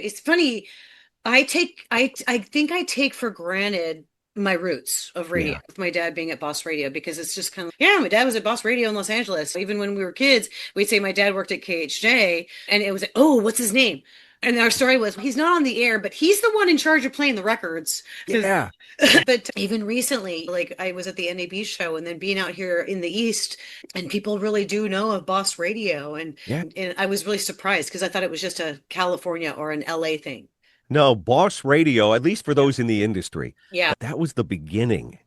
It's funny. I think I take for granted my roots of radio, Yeah. with my dad being at Boss Radio, because it's just kind of, yeah, my dad was at Boss Radio in Los Angeles. Even when we were kids, we'd say my dad worked at KHJ, and it was like, oh, what's his name? And our story was, he's not on the air, but he's the one in charge of playing the records. Yeah. But even recently, like I was at the NAB show and then being out here in the East, and people really do know of Boss Radio. Yeah. And I was really surprised because I thought it was just a California or an LA thing. No, Boss Radio, at least for Yeah. those in the industry, Yeah. that was the beginning.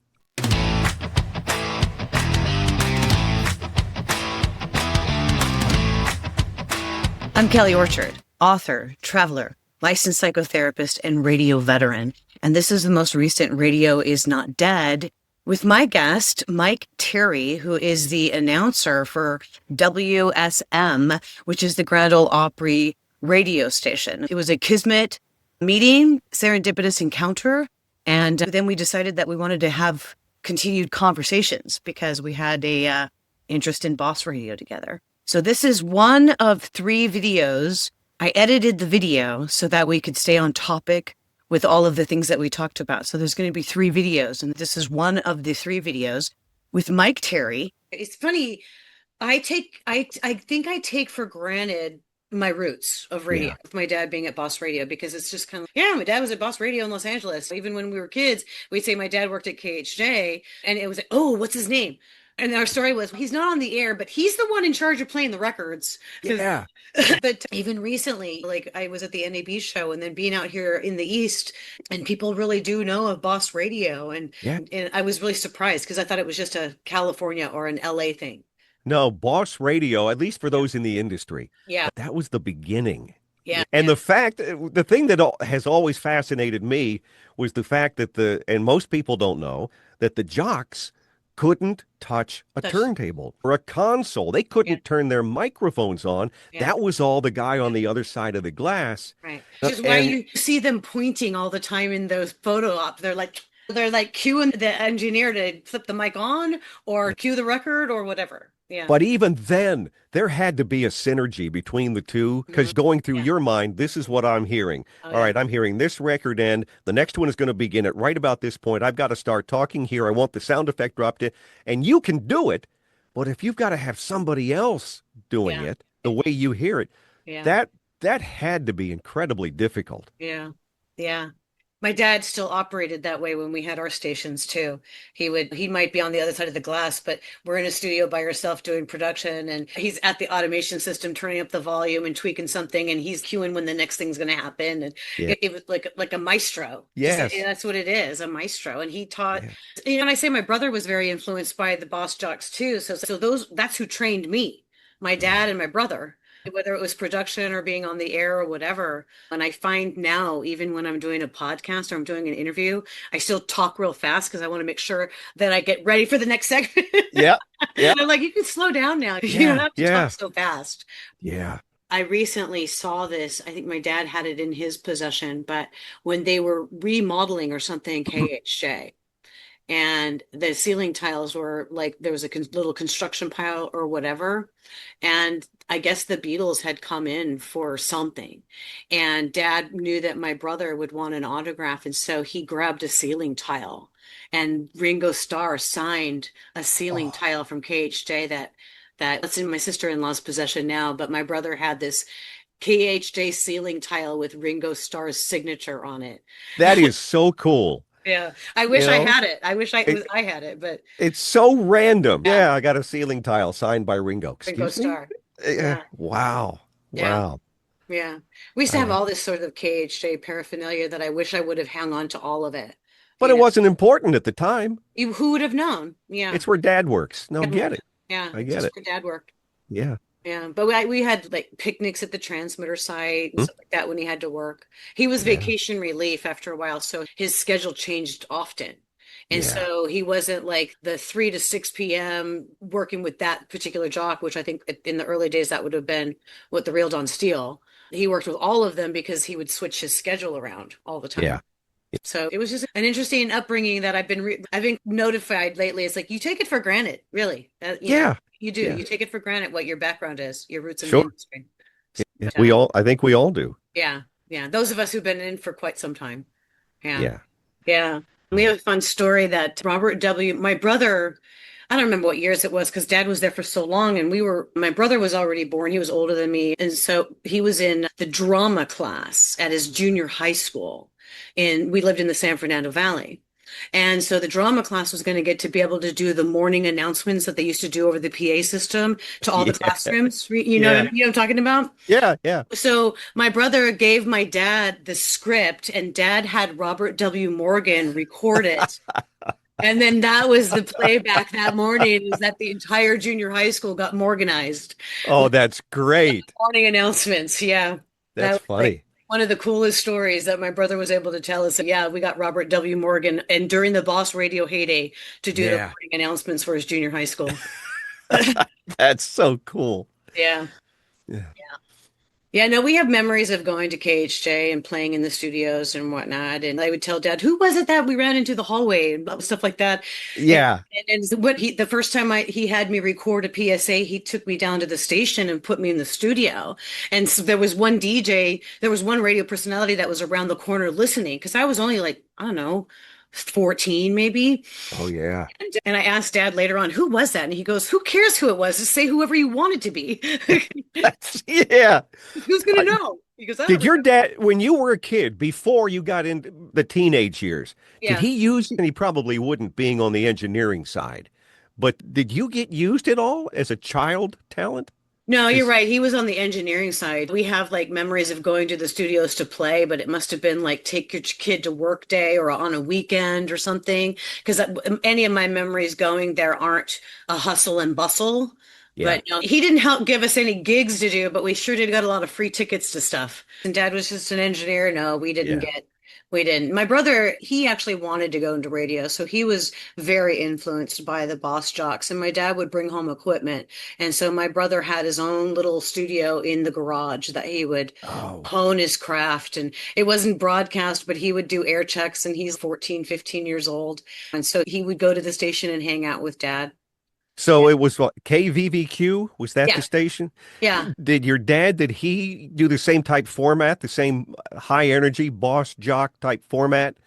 I'm Kelly Orchard, author, traveler, licensed psychotherapist, and radio veteran. And this is the most recent Radio Is Not Dead with my guest, Mike Terry, who is the announcer for WSM, which is the Grand Ole Opry radio station. It was a Kismet meeting, serendipitous encounter. And then we decided that we wanted to have continued conversations because we had a interest in Boss Radio together. So this is one of 3 videos. I edited the video so that we could stay on topic with all of the things that we talked about. So there's going to be 3 videos, and this is one of the 3 videos with Mike Terry. It's funny. I think I take for granted my roots of radio, Yeah. with my dad being at Boss Radio, because it's just kind of, yeah, my dad was at Boss Radio in Los Angeles. Even when we were kids, we'd say my dad worked at KHJ, and it was like, oh, what's his name? And our story was, he's not on the air, but he's the one in charge of playing the records. Yeah. But even recently, like I was at the NAB show and then being out here in the East, and people really do know of Boss Radio. Yeah. And I was really surprised because I thought it was just a California or an LA thing. No, Boss Radio, at least for Yeah. those in the industry, Yeah. that was the beginning. Yeah. And the thing that has always fascinated me was the fact that and most people don't know, that the jocks couldn't touch a That's, turntable or a console. They yeah. couldn't turn their microphones on. Yeah. That was all the guy on the other side of the glass. Right. Which is why you see them pointing all the time in those photo ops. They're like cueing the engineer to flip the mic on or cue the record or whatever. Yeah. But even then, there had to be a synergy between the two, because going through Yeah. your mind, this is what I'm hearing. Oh, All yeah. right, I'm hearing this record end. The next one is going to begin at right about this point. I've got to start talking here. I want the sound effect dropped in. And you can do it. But if you've got to have somebody else doing Yeah. it the way you hear it, Yeah. that had to be incredibly difficult. Yeah. Yeah. My dad still operated that way when we had our stations too. He might be on the other side of the glass, but we're in a studio by ourselves doing production, and he's at the automation system turning up the volume and tweaking something, and he's cueing when the next thing's going to happen. And Yeah. it was like a maestro. Yes. That's what it is, a maestro. And he taught, Yeah. and I say my brother was very influenced by the Boss Jocks too. So that's who trained me, my dad and my brother, whether it was production or being on the air or whatever. And I find now, even when I'm doing a podcast or I'm doing an interview, I still talk real fast because I want to make sure that I get ready for the next segment. Yeah. Yeah. And I'm like, you can slow down now. You Yeah. don't have to Yeah. talk so fast. Yeah. I recently saw this. I think my dad had it in his possession, but when they were remodeling or something, KHJ, and the ceiling tiles were like, there was a little construction pile or whatever, and I guess the Beatles had come in for something, and dad knew that my brother would want an autograph, and so he grabbed a ceiling tile, and Ringo Starr signed a ceiling Oh, tile from KHJ that's in my sister-in-law's possession now, but my brother had this KHJ ceiling tile with Ringo Starr's signature on it. that is so cool. Yeah, I You wish I know, had it. I wish it, I had it, but it's so random. yeah, Yeah, I got a ceiling tile signed by Ringo. Ringo Excuse me? Starr. Yeah, Wow. yeah, Wow. yeah. We used to have Uh, all this sort of KHJ paraphernalia that I wish I would have hung on to all of it. but You it know, wasn't important at the time. who would have known? Yeah, It's where dad works. No, dad get worked. it. Yeah, I it's get just it. where dad worked. Yeah. Yeah, but we had like picnics at the transmitter site and Hmm? stuff like that when he had to work. He was Yeah. vacation relief after a while, so his schedule changed often. And Yeah. so he wasn't like the 3 to 6 p.m. working with that particular jock, which I think in the early days that would have been what the Real Don Steel. He worked with all of them because he would switch his schedule around all the time. Yeah. So it was just an interesting upbringing that I've been notified lately. It's like you take it for granted, really. Yeah. You do. Yeah. You take it for granted what your background is, your roots in the Sure. industry. Yeah. So, I think we all do. yeah, Yeah. Those of us who've been in for quite some time. Yeah. Yeah. Yeah. We Oh, have a fun story that my brother, I don't remember what years it was because dad was there for so long and my brother was already born. He was older than me. And so he was in the drama class at his junior high school. And we lived in the San Fernando Valley. And so the drama class was going to get to be able to do the morning announcements that they used to do over the PA system to all the yeah. classrooms. You know what Yeah. I'm talking about? Yeah. Yeah. So my brother gave my dad the script, and dad had Robert W. Morgan record it. And then that was the playback that morning, is that the entire junior high school got Morganized Oh, with that's great. morning announcements. Yeah. That That's was like funny. one of the coolest stories that my brother was able to tell us. Yeah, we got Robert W. Morgan and during the Boss Radio heyday to do the Yeah. morning announcements for his junior high school. That's so cool. Yeah. Yeah. Yeah, no, we have memories of going to KHJ and playing in the studios and whatnot. And I would tell Dad, who was it that we ran into the hallway and stuff like that. And, Yeah. the first time he had me record a PSA, he took me down to the station and put me in the studio. And so there was one DJ, there was one radio personality that was around the corner listening because I was only like, I don't know, 14 maybe. Oh, yeah. And I asked Dad later on, who was that? And he goes, who cares who it was? Just say whoever you want it to be. Yeah. Who's going to know? He goes, I don't Did your know. dad, when you were a kid, before you got into the teenage years, did Yeah. he use, and he probably wouldn't being on the engineering side, but did you get used at all as a child talent? No, you're Is right. He was on the engineering side. We have like memories of going to the studios to play, but it must have been like take your kid to work day or on a weekend or something. Because any of my memories going there aren't a hustle and bustle. Yeah. But no, he didn't help give us any gigs to do, but we sure did got a lot of free tickets to stuff. And Dad was just an engineer. No, Yeah. we didn't. My brother, he actually wanted to go into radio, so he was very influenced by the Boss Jocks. And my dad would bring home equipment. And so my brother had his own little studio in the garage that he would Oh. hone his craft. And it wasn't broadcast, but he would do air checks and he's 14, 15 years old. And so he would go to the station and hang out with dad. So it was what, KVVQ? Was that the Yeah. station? Yeah. Did your dad, did he do the same type format, the same high energy boss jock type format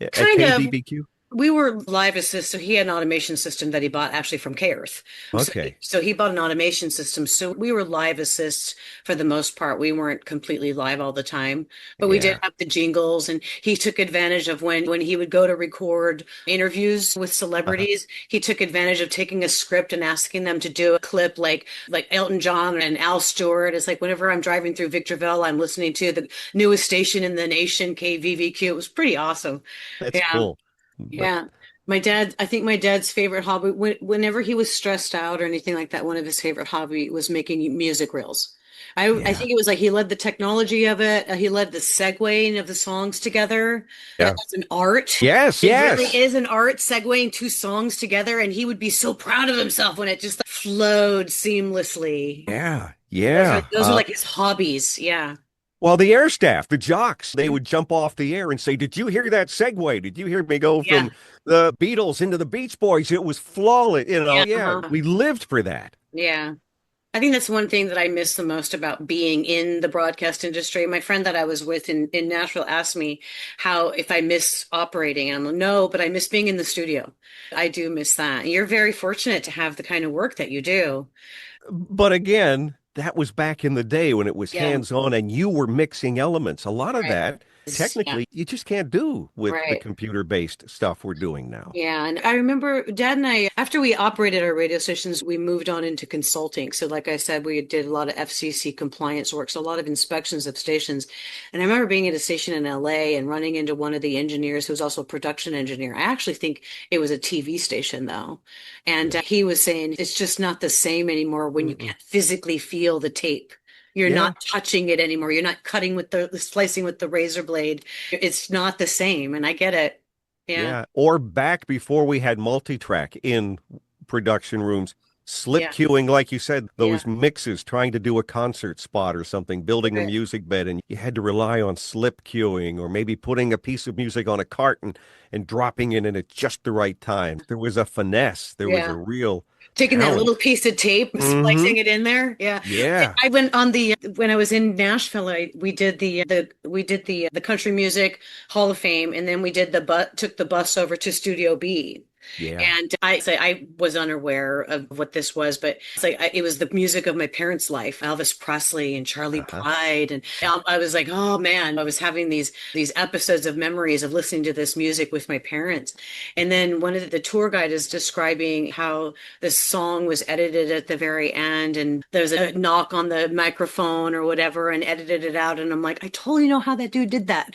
at Kind of. KVVQ? We were live assist, so he had an automation system that he bought actually from K-Earth. Okay. So he bought an automation system. So we were live assist for the most part. We weren't completely live all the time, but we did Yeah. have the jingles. And he took advantage of when he would go to record interviews with Uh-huh. celebrities. He took advantage of taking a script and asking them to do a clip like Elton John and Al Stewart. It's like whenever I'm driving through Victorville, I'm listening to the newest station in the nation, KVVQ. It was pretty awesome. That's Yeah. cool. But Yeah. I think my dad's favorite hobby, whenever he was stressed out or anything like that, one of his favorite hobby was making music reels. I yeah. think it was like he led the technology of it. He led the segueing of the songs together. Yeah. That's an art. Yes, It really yes. is an art segueing two songs together. And he would be so proud of himself when it just flowed seamlessly. Yeah. Those are, Yeah. those are like his hobbies. Yeah. Well, the air staff, the jocks, they would jump off the air and say, "Did you hear that segue? Did you hear me go Yeah. from the Beatles into the Beach Boys? It was flawless." Yeah. Yeah, we lived for that. Yeah. I think that's one thing that I miss the most about being in the broadcast industry. My friend that I was with in Nashville asked me how if I miss operating. And I'm like, no, but I miss being in the studio. I do miss that. You're very fortunate to have the kind of work that you do. But again, that was back in the day when it was Yeah, hands-on and you were mixing elements. A lot of right. that, Yeah, technically, you just can't do with the right. computer-based stuff we're doing now. Yeah, and I remember Dad and I, after we operated our radio stations, we moved on into consulting. So, like I said, we did a lot of FCC compliance work, so a lot of inspections of stations. And I remember being at a station in LA and running into one of the engineers who was also a production engineer. I actually think it was a TV station, though. And Yeah. he was saying it's just not the same anymore when you Mm-mm. can't physically feel the tape. You're Yeah. not touching it anymore. You're not cutting with the slicing with the razor blade. It's not the same. And I get it. Yeah. Yeah. Or back before we had multi-track in production rooms, slip Yeah. queuing, like you said, Yeah. those mixes, trying to do a concert spot or something, building a Right. music bed, and you had to rely on slip queuing or maybe putting a piece of music on a cart and dropping it in at just the right time. There was a finesse. There was a Yeah. real Taking that talent. little piece of tape, splicing it in there. Yeah. Yeah. I went on the when I was in Nashville, we did the Country Music Hall of Fame, and then we did took the bus over to Studio B. Yeah. And I was unaware of what this was, but it's like it was the music of my parents' life, Elvis Presley and Charlie Uh-huh. Pride, and I was like, oh man, I was having these episodes of memories of listening to this music with my parents. And then one of the tour guide is describing how this song was edited at the very end, and there's a knock on the microphone or whatever, and edited it out. And I'm like, I totally know how that dude did that.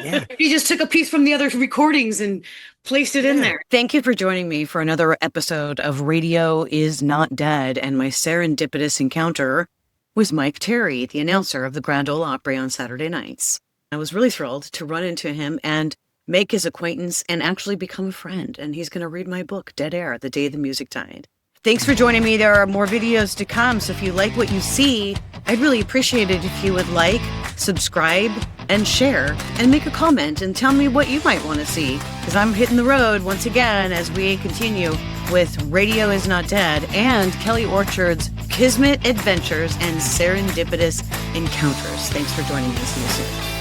Yeah. He just took a piece from the other recordings and placed it in Yeah. there. Thank you for joining me for another episode of Radio is Not Dead and my serendipitous encounter with Mike Terry, the announcer of the Grand Ole Opry on Saturday nights. I was really thrilled to run into him and make his acquaintance and actually become a friend. And he's going to read my book, Dead Air, The Day the Music Died. Thanks for joining me. There are more videos to come, so if you like what you see, I'd really appreciate it if you would like, subscribe, and share, and make a comment and tell me what you might want to see, because I'm hitting the road once again as we continue with Radio is Not Dead and Kelly Orchard's Kismet Adventures and Serendipitous Encounters. Thanks for joining me. See you soon.